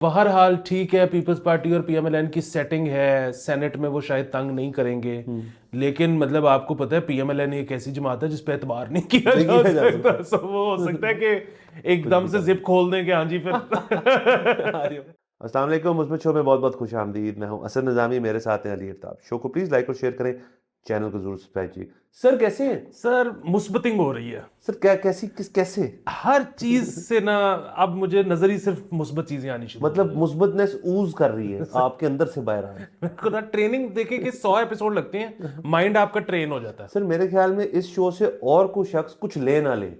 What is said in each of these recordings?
बहरहाल ठीक है, पीपल्स पार्टी और पीएमएलएन की सेटिंग है, सेनेट में वो शायद तंग नहीं करेंगे, लेकिन मतलब आपको पता है पीएमएलएन एक ऐसी जमात है जिस पे एतबार नहीं किया नहीं जा किया जा सकता। सकता। सो वो हो सकता है कि कुछ एकदम भी से कर जिप खोल दें कि हाँ जी फिर अस्सलाम वालेकुम, मुस्बत शो में बहुत बहुत खुश आमदीद। मैं हूं असद निज़ामी, मेरे साथ हैं अली अफ्ताब। शो को प्लीज़ लाइक और शेयर करें, चैनल को जरूर सब्सक्राइब कीजिए। सर कैसे हैं? सर मुस्बतिंग हो रही है सर क्या कैसे? हर चीज से ना। अब मुझे नजर ही सिर्फ मुस्बत चीजें आनी शुरू हो मतलब गई मुस्बतनेस ऊज कर रही है हैं। आपके अंदर से बाहर आ रही मेरे को ना ट्रेनिंग देखे कि 100 एपिसोड लगते हैं, है। माइंड आपका ट्रेन हो जाता है। सर मेरे ख्याल में इस शो से और कोई शख्स कुछ ले ना ले,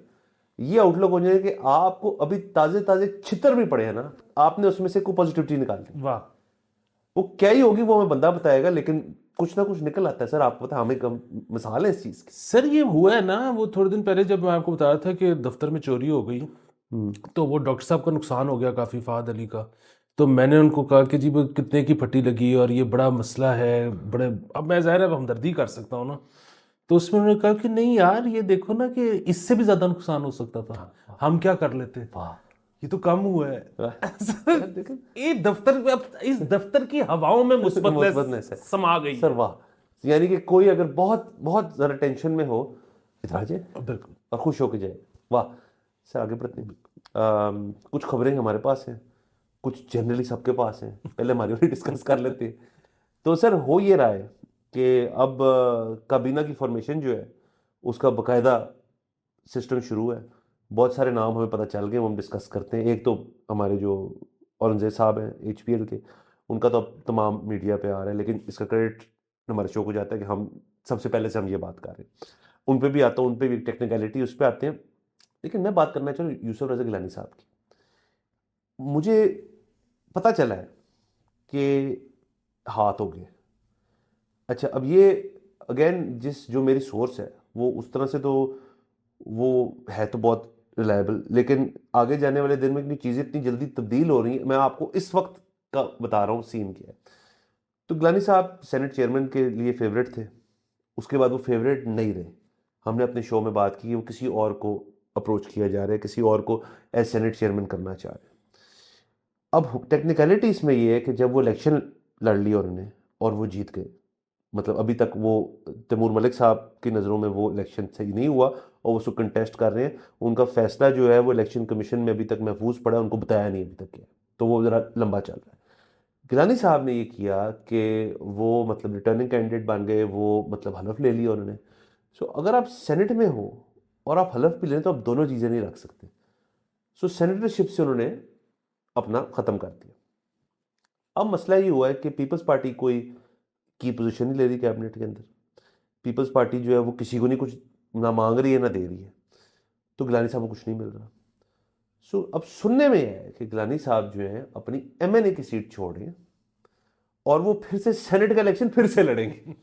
ये आउटलुक हो जाए कि आपको अभी ताजे ताजे छितर भी पड़े हैं ना, आपने उसमें से कोई पॉजिटिविटी निकाल दी। वाह। वो क्या ही होगी वो हमें बंदा बताएगा, लेकिन कुछ ना कुछ निकल आता है। सर आपको पता है, हमें कम मिसाल है इस चीज की। सर ये हुआ है ना, वो थोड़े दिन पहले जब मैं आपको बता रहा था कि दफ्तर में चोरी हो गई, तो वो डॉक्टर साहब का नुकसान हो गया काफ़ी, फाद अली का। तो मैंने उनको कहा कि जी वो कितने की फटी लगी और ये बड़ा मसला है, बड़े, अब मैं ज़ाहिर है हमदर्दी कर सकता हूँ ना। तो उसमें उन्होंने कहा कि नहीं यार, ये देखो ना कि इससे भी ज़्यादा नुकसान हो सकता था, हम क्या कर लेते, वाह। ये तो कम हुआ है। यार देखो, ये दफ्तर, अब इस दफ्तर की हवाओं में मुस्बतनेस है। मुस्बतनेस समा गई सर है। वाह, यानी कि कोई अगर बहुत बहुत ज्यादा टेंशन में हो, इधर आ जाए बिल्कुल। और खुश होके जाए। वाह। सर आगे बढ़ते हैं। कुछ खबरें हमारे पास हैं, कुछ जनरली सबके पास हैं, पहले हमारी वाली डिस्कस कर लेते हैं। तो सर हो ये रहा है कि अब काबीना की फॉर्मेशन जो है उसका बकायदा सिस्टम शुरू है। बहुत सारे नाम हमें पता चल गए, वो हम डिस्कस करते हैं। एक तो हमारे जो औरंगजेब साहब हैं एचपीएल के, उनका तो अब तमाम मीडिया पे आ रहा है, लेकिन इसका क्रेडिट हमारे शो को जाता है कि हम सबसे पहले से हम ये बात कर रहे हैं। उन पे भी आता हूँ, उन पे भी टेक्निकलिटी उस पर आते हैं, लेकिन मैं बात करना चाहूँ यूसुफ रज़ा गिलानी साहब की। मुझे पता चला है कि हाथ हो गए। अच्छा, अब ये अगेन जिस जो मेरी सोर्स है वो उस तरह से तो वो है तो बहुत रिलायबल, लेकिन आगे जाने वाले दिन में इतनी चीज़ें इतनी जल्दी तब्दील हो रही हैं। मैं आपको इस वक्त का बता रहा हूँ सीन क्या है। तो गिलानी साहब सेनेट चेयरमैन के लिए फेवरेट थे, उसके बाद वो फेवरेट नहीं रहे। हमने अपने शो में बात की कि वो किसी और को अप्रोच किया जा रहा है, किसी और को एज सेनेट चेयरमैन करना चाह रहे हैं। अब टेक्निकलिटी इसमें ये है कि जब वो इलेक्शन लड़ ली उन्होंने और वो जीत गए, मतलब अभी तक वो तैमूर मलिक साहब की नज़रों में वो इलेक्शन सही नहीं हुआ और वो उसको कंटेस्ट कर रहे हैं। उनका फैसला जो है वो इलेक्शन कमीशन में अभी तक महफूज पड़ा है, उनको बताया नहीं अभी तक क्या है, तो वो ज़रा लंबा चल रहा है। गिलानी साहब ने ये किया कि वो मतलब रिटर्निंग कैंडिडेट बन गए, वो मतलब हलफ ले लिया उन्होंने। सो अगर आप सेनेट में हो और आप हलफ भी लें तो आप दोनों चीज़ें नहीं रख सकते। सो सेनेटरशिप से उन्होंने अपना ख़त्म कर दिया। अब मसला ये हुआ है कि पीपल्स पार्टी कोई की पोजीशन नहीं ले रही कैबिनेट के अंदर। पीपल्स पार्टी जो है वो किसी को नहीं कुछ ना मांग रही है ना दे रही है, तो गिलानी साहब को कुछ नहीं मिल रहा। सो अब सुनने में है कि गिलानी साहब जो है अपनी एमएनए की सीट छोड़ रहे हैं और वो फिर से सेनेट का इलेक्शन फिर से लड़ेंगे।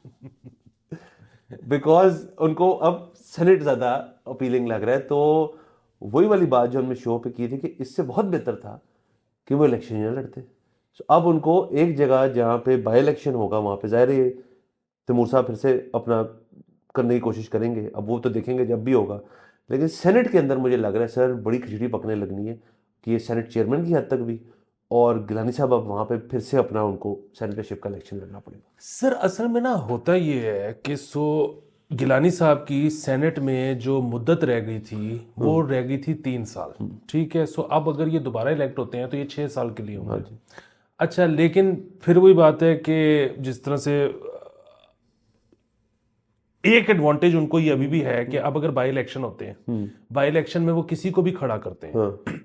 बिकॉज उनको अब सेनेट ज्यादा अपीलिंग लग रहा है। तो वही वाली बात जो हमने शो पे की थी कि इससे बहुत बेहतर था कि वो इलेक्शन ही ना लड़ते। सो अब उनको एक जगह जहाँ पे बाई इलेक्शन होगा वहाँ पे ज़ाहिर है तैमूर साहब फिर से अपना करने की कोशिश करेंगे। अब वो तो देखेंगे जब भी होगा, लेकिन सेनेट के अंदर मुझे लग रहा है सर बड़ी खिचड़ी पकने लगनी है कि ये सेनेट चेयरमैन की हद तक भी, और गिलानी साहब अब वहाँ पे फिर से अपना उनको सेनेटरशिप का इलेक्शन लड़ना पड़ेगा। सर असल में ना होता ये है कि गिलानी साहब की सेनेट में जो मुद्दत रह गई थी वो रह गई थी 3 साल। ठीक है, सो अब अगर ये दोबारा इलेक्ट होते हैं तो ये 6 साल के लिए हाँ होंगे। जी। अच्छा, लेकिन फिर वही बात है कि जिस तरह से एक एडवांटेज उनको ये अभी भी है कि अब अगर बाई इलेक्शन होते हैं, बाई इलेक्शन में वो किसी को भी खड़ा करते हैं। हाँ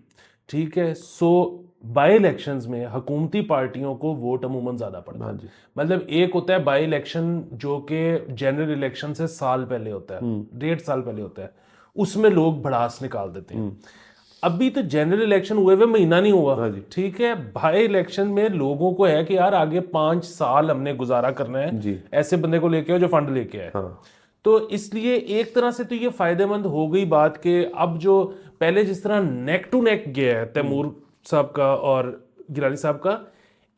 ठीक है, सो बाई इलेक्शंस में हुकूमती पार्टियों को वोट अमूमन ज्यादा पड़ता हाँ है। जी। मतलब एक होता है बाई इलेक्शन जो कि जनरल इलेक्शन से साल पहले होता है, 1.5 साल पहले होता है, उसमें लोग भड़ास निकाल देते हैं। अभी तो जनरल इलेक्शन हुए हुए महीना नहीं हुआ। हाँ जी। ठीक है, बाई इलेक्शन में लोगों को है कि यार आगे 5 साल हमने गुजारा करना है, जी। ऐसे बंदे को लेके आओ जो फंड लेके आए। हाँ तो इसलिए एक तरह से तो ये फायदेमंद हो गई बात कि अब जो पहले जिस तरह नेक टू नेक गया है तैमूर साहब का और गिलानी साहब का,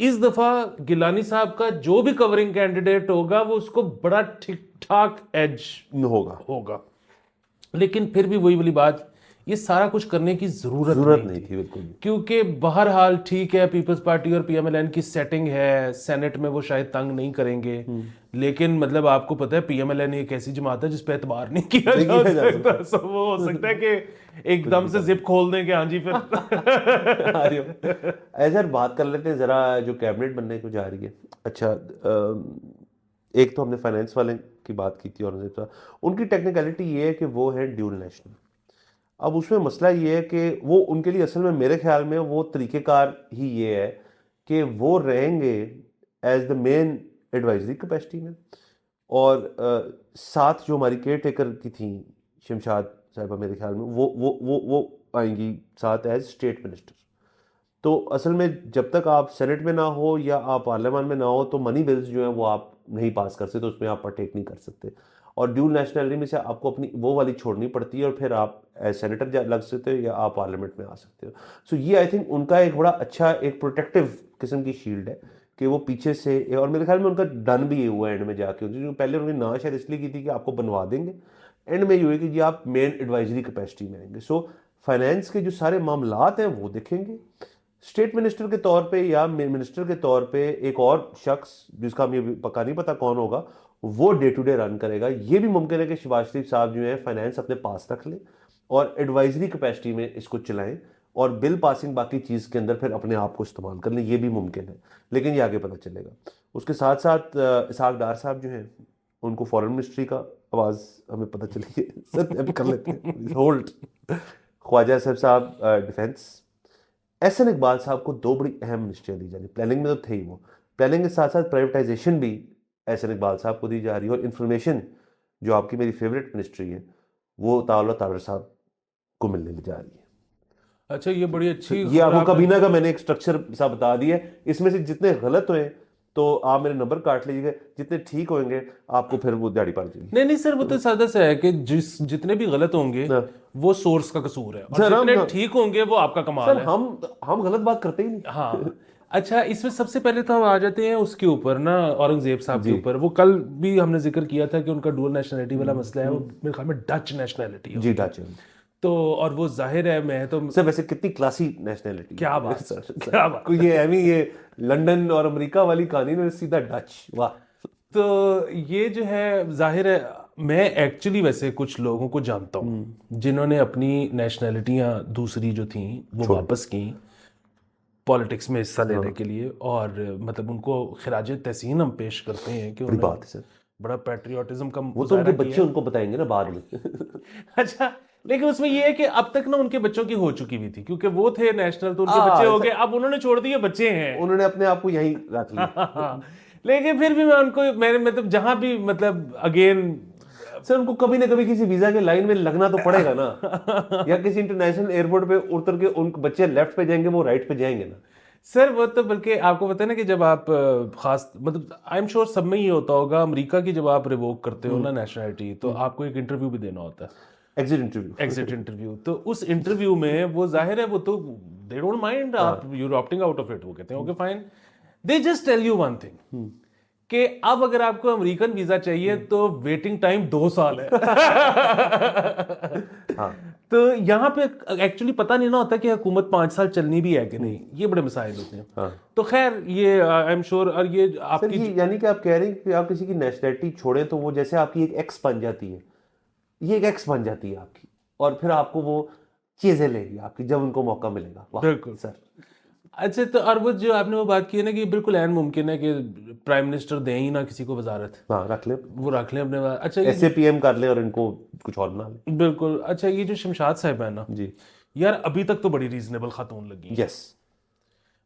इस दफा गिलानी साहब का जो भी कवरिंग कैंडिडेट होगा वो उसको बड़ा ठीक ठाक एज होगा। होगा। लेकिन फिर भी वही वाली बात, ये सारा कुछ करने की जरूरत नहीं थी बिल्कुल भी। क्योंकि बहरहाल ठीक है, पीपल्स पार्टी और पीएमएलएन की सेटिंग है, सेनेट में वो शायद तंग नहीं करेंगे, लेकिन मतलब आपको पता है पीएमएलएन एक ऐसी जमात है जिस पे एतबार नहीं किया जा सकता। सो वो हो सकता है कि एकदम से जिप खोल दें कि हाँ जी फिर ऐसा बात कर लेते हैं जरा, जो कैबिनेट बनने को जा रही है। अच्छा, एक तो हमने फाइनेंस वाले की बात की थी, और उनकी टेक्निकलिटी ये है कि वो है ड्यूल नेशनल। अब उसमें मसला ये है कि वो उनके लिए असल में मेरे ख्याल में वो तरीक़ेकार ही ये है कि वो रहेंगे as the main advisory capacity में, और साथ जो हमारी केयर टेकर की थी शमशाद साहिबा, मेरे ख्याल में वो आएंगी साथ एज स्टेट मिनिस्टर। तो असल में जब तक आप सेनेट में ना हो या आप पार्लियामेंट में ना हो तो मनी बिल्स जो है वो आप नहीं पास कर सकते, तो उसमें आप पार्टेक नहीं कर सकते, और ड्यूल नेशनलिटी में से आपको अपनी वो वाली छोड़नी पड़ती है, और फिर आप एज सेनेटर लग सकते हो या आप पार्लियामेंट में आ सकते हो। सो ये आई थिंक उनका एक बड़ा अच्छा एक प्रोटेक्टिव किस्म की शील्ड है कि वो पीछे से, और मेरे ख्याल में उनका डन भी ये हुआ एंड में जाके, जो पहले उन्होंने ना शायद इसलिए की थी कि आपको बनवा देंगे, एंड में ये हुआ कि जी आप मेन एडवाइजरी कैपेसिटी में आएंगे। सो फाइनेंस के जो सारे मामलात हैं वो देखेंगे, स्टेट मिनिस्टर के तौर पे या मिनिस्टर के तौर पे एक और शख्स जिसका हमें पक्का नहीं पता कौन होगा, वो डे टू डे रन करेगा। ये भी मुमकिन है कि शहबाज शरीफ साहब जो है फाइनेंस अपने पास रख लें और एडवाइजरी कैपेसिटी में इसको चलाएं, और बिल पासिंग बाकी चीज़ के अंदर फिर अपने आप को इस्तेमाल कर लें, ये भी मुमकिन है, लेकिन ये आगे पता चलेगा। उसके साथ साथ इसहाक डार साहब जो हैं उनको फॉरेन मिनिस्ट्री का आवाज़ हमें पता चली है, सर अभी कर लेते हैं होल्ड। ख्वाजा साहब डिफेंस, एहसन इकबाल साहब को दो बड़ी अहम मिनिस्ट्रियाँ दी जा रही, प्लानिंग में तो थे ही वो, प्लानिंग के साथ साथ प्राइवेटाइजेशन भी एहसन इकबाल साहब को दी जा रही है, और इंफॉर्मेशन जो आपकी मेरी फेवरेट मिनिस्ट्री है वो तावला तावर साहब को मिलने जा रही है। अच्छा, ये बड़ी अच्छी ये आपको कबीना का मैंने एक स्ट्रक्चर सा बता दिया है, इसमें से जितने गलत हुए तो आप मेरे नंबर काट लीजिएगा, जितने ठीक होंगे आपको फिर वो दिहाड़ी पड़ जाएगी। नहीं सर, वो तो सादा सा है कि जितने भी गलत होंगे वो सोर्स का कसूर है, और जितने ठीक होंगे वो आपका कमाल है। हम गलत बात करते ही नहीं। हाँ, अच्छा, इसमें सबसे पहले तो हम आ जाते हैं उसके ऊपर ना, औरंगजेब साहब के ऊपर। वो कल भी हमने जिक्र किया था कि उनका डुअल नेशनलिटी वाला मसला है, वो मेरे ख्याल में डच नेशनलिटी है। जी, डच। तो और वो जाहिर है, मैं तो सर वैसे कितनी क्लासी नेशनलिटी, क्या बात सर, क्या बात, ये एमी ये लंदन और अमेरिका वाली कहानी में सीधा डच, वाह। तो ये जो है जाहिर है, मैं एक्चुअली वैसे कुछ लोगों को जानता हूँ जिन्होंने अपनी नेशनलिटियाँ दूसरी जो थी वो वापस की पॉलिटिक्स में हिस्सा लेने के लिए, और मतलब उनको खिराज तहसीन हम पेश करते हैं कि बात है सर, बड़ा पैट्रियोटिज्म का वो तो उनके बच्चे उनको बताएंगे ना बाद में। अच्छा, लेकिन उसमें ये है कि अब तक ना उनके बच्चों की हो चुकी हुई थी, क्योंकि वो थे नेशनल तो उनके बच्चे हो गए, अब उन्होंने छोड़ दिए, बच्चे हैं, उन्होंने अपने आप को यहीं रख लिया। लेकिन फिर भी मैं उनको, मैंने मतलब जहां भी मतलब अगेन सर उनको कभी ना कभी किसी वीजा के लाइन में लगना तो पड़ेगा ना, या किसी इंटरनेशनल एयरपोर्ट पे उतर के उनके बच्चे लेफ्ट पे जाएंगे वो राइट पे जाएंगे ना। सर वो तो बल्कि आपको पता है ना कि जब आप खास मतलब आई एम श्योर सब में ही होता होगा, अमेरिका की जब आप रिवोक करते हो ना नेशनलिटी, तो आपको एक इंटरव्यू भी देना होता है, एग्जिट इंटरव्यू। तो उस इंटरव्यू में वो जाहिर है वो तो दे डोंट माइंड आप you opting out of it, वो कहते हैं okay fine, they just tell you one thing कि अब अगर आपको अमेरिकन वीजा चाहिए तो वेटिंग टाइम 2 साल है। हाँ। तो यहाँ पे एक्चुअली पता नहीं ना होता कि हुकूमत 5 साल चलनी भी है कि नहीं, ये बड़े मसाइल होते हैं। हाँ। तो खैर ये आई एम श्योर, और ये आपकी यानी कि आप कह रहे हैं कि आप किसी की नेशनलिटी छोड़े तो वो जैसे आपकी एक एक्स बन जाती है, ये एक एक्स बन जाती है आपकी, और फिर आपको वो चीजें लेगी आपकी जब उनको मौका मिलेगा। बिल्कुल सर। अच्छा, तो और वो जो आपने वो बात की है ना कि बिल्कुल ऐन मुमकिन है कि प्राइम मिनिस्टर दें ही ना किसी को वजारत, हाँ रख ले, वो रख लें अपने पास। अच्छा, ऐसे पीएम कर ले और इनको कुछ और बना ले। बिल्कुल। अच्छा, ये जो शमशाद साहब है ना जी यार, अभी तक तो बड़ी रीजनेबल खातून लगी। यस,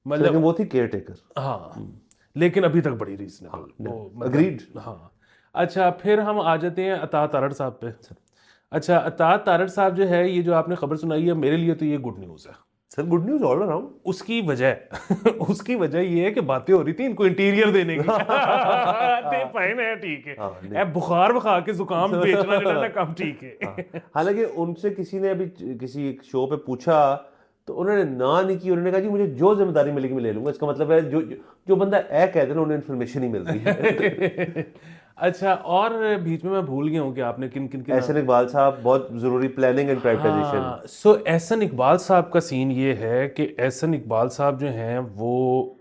मतलब वो थी केयर टेकर। हाँ, लेकिन अभी तक बड़ी रीजनेबल, अग्रीड। हाँ। अच्छा, फिर हम आ जाते हैं अता तारड़ साहब पे। अच्छा, अता तारड़ साहब जो है, ये जो आपने खबर सुनाई है, मेरे लिए तो ये गुड न्यूज़ है sir, good news all around. उसकी वजह ये है कि बातें हो रही थी इनको इंटीरियर देने की। फाइन है, ठीक है, बुखार बखा के जुकाम बेचना ना कम, ठीक है। हालांकि उनसे किसी ने अभी किसी एक शो पे पूछा तो उन्होंने ना नहीं की, उन्होंने कहा जी मुझे जो जिम्मेदारी मिलेगी मैं ले लूंगा। इसका मतलब है जो बंदा ए कहते हैं उन्हें इन्फॉर्मेशन ही मिल रही है। अच्छा, और बीच में मैं भूल गया हूँ कि आपने किन किन के एहसन इकबाल साहब, बहुत जरूरी, प्लानिंग एंड प्राइवेटाइजेशन। हाँ, सो एहसन इकबाल साहब का सीन ये है कि एहसन इकबाल साहब जो हैं वो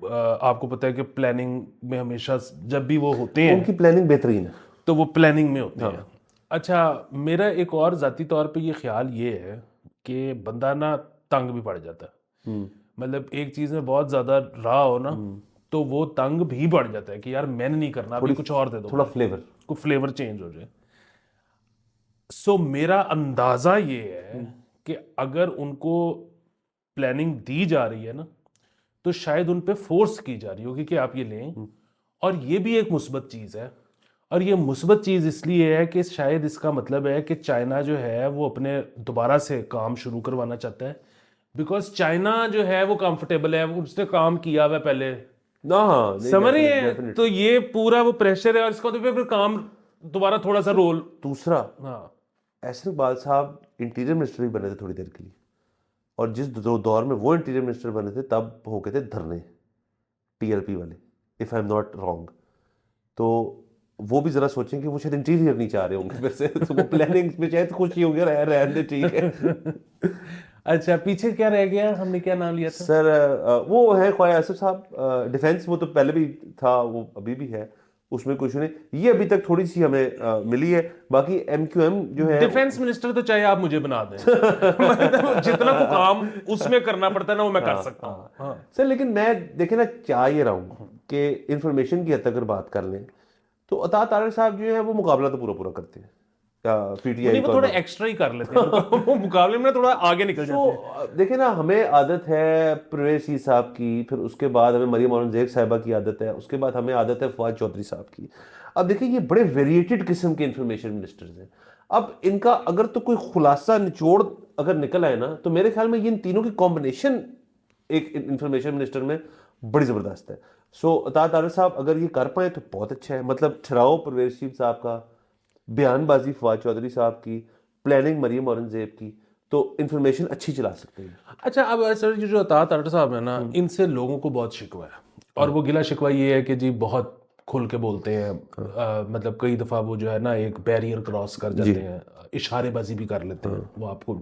आपको पता है कि प्लानिंग में हमेशा जब भी वो होते हैं उनकी प्लानिंग बेहतरीन है। तो वो प्लानिंग में होते हैं। हाँ। अच्छा, मेरा एक और ज़ाती तौर पे ये ख्याल ये है कि बंदा ना तंग भी पड़ जाता है। मतलब एक चीज़ में बहुत ज़्यादा रहा हो ना तो वो तंग भी पड़ जाता है कि यार मैंने नहीं करना, अभी कुछ और दे दो, थोड़ा फ्लेवर। कुछ फ्लेवर चेंज हो जाए। सो मेरा अंदाज़ा ये है कि अगर उनको प्लानिंग दी जा रही है ना तो शायद उन पे फोर्स की जा रही होगी कि आप ये लें। और ये भी एक मुस्बत चीज़ है, और ये मुस्बत चीज़ इसलिए है कि शायद इसका मतलब है कि चाइना जो है वो अपने दोबारा से काम शुरू करवाना चाहता है, बिकॉज चाइना जो है वो कंफर्टेबल है, वो उसने काम किया हुआ है पहले, ना हाँ, समझ रही है, तो ये पूरा वो प्रेशर है और इसका तो फिर काम दोबारा थोड़ा सा रोल। दूसरा, हाँ, एहसन इकबाल साहब इंटीरियर मिनिस्टर भी बने थे थोड़ी देर के लिए, और जिस दौर में वो इंटीरियर मिनिस्टर बने थे तब हो गए थे धरने टीएलपी वाले, if I am not wrong. तो वो भी जरा सोचें कि वो शायद इंटीरियर नहीं चाह रहे होंगे फिर से, तो वो प्लानिंग में शायद खुश ही होंगे, रहने ठीक है। अच्छा, पीछे क्या रह गया, हमने क्या नाम लिया था? सर वो है ख्वाजा आसिफ साहब, डिफेंस, वो तो पहले भी था, वो अभी भी है, उसमें कुछ नहीं, ये अभी तक थोड़ी सी हमें मिली है। बाकी एमक्यूएम जो है, डिफेंस मिनिस्टर तो चाहे आप मुझे बना दें, मतलब जितना को काम उसमें करना पड़ता है ना वो मैं कर सकता हूँ। हाँ। सर लेकिन मैं देखे ना चाह ये रहा हूँ कि इंफॉर्मेशन की हद तक अगर बात कर लें तो अता तारक साहब जो है वो मुकाबला तो पूरा पूरा करते हैं पीटीआई नहीं, वो थोड़ा एक्स्ट्रा ही कर लेते हैं, वो मुकाबले में थोड़ा आगे निकल जाते हैं। देखिए ना, हमें आदत है परवेज साहब की, फिर उसके बाद हमें मरियम औरंगजेब साहिबा की आदत है, उसके बाद हमें आदत है फवाद चौधरी साहब की। अब देखिए ये बड़े वेरिएटेड किस्म के इंफॉर्मेशन मिनिस्टर्स हैं। अब इनका अगर तो कोई खुलासा निचोड़ अगर निकल आए ना तो मेरे ख्याल में ये इन तीनों की कॉम्बिनेशन एक इंफॉर्मेशन मिनिस्टर में बड़ी ज़बरदस्त है। सो अता तारक साहब अगर ये कर पाए तो बहुत अच्छा है, मतलब ठहराओ परवेज साहब का, बयानबाजी फवाद चौधरी साहब की, प्लानिंग मरियम औरंगजेब की, तो इंफॉर्मेशन अच्छी चला सकते हैं। अच्छा, अब सर ये जो अता तारक साहब है ना, इनसे लोगों को बहुत शिकवा है, और वो गिला शिकवा ये है कि जी बहुत खुल के बोलते हैं। मतलब कई दफ़ा वो जो है ना एक बैरियर क्रॉस कर जाते हैं, इशारेबाजी भी कर लेते हैं, वो आपको